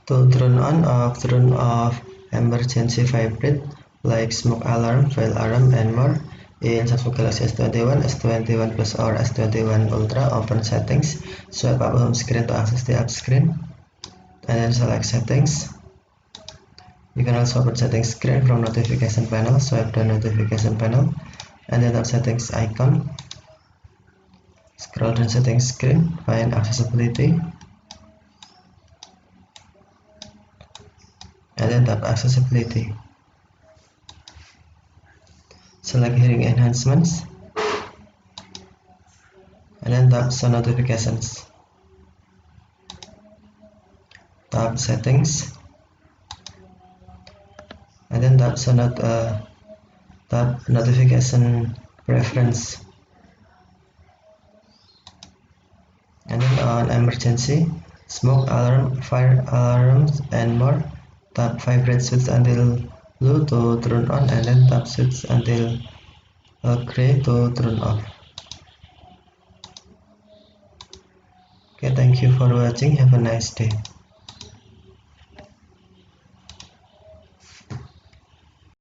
To turn on or turn off emergency vibrate like smoke alarm, fire alarm, and more in Samsung Galaxy S21, S21 Plus, or S21 Ultra, open settings, swipe up home screen to access the app screen, and then select settings. You can also open settings screen from notification panel, swipe down notification panel, and then tap settings icon. Scroll down settings screen, find accessibility, and then tap accessibility. Select hearing enhancements, and then tap show notifications. Tap settings, and then tap tap notification preference, and then on emergency, smoke alarm, fire alarms, and more. Tap vibrate switch until blue to turn on, and then tap switch until gray to turn off. Okay, thank you for watching. Have a nice day.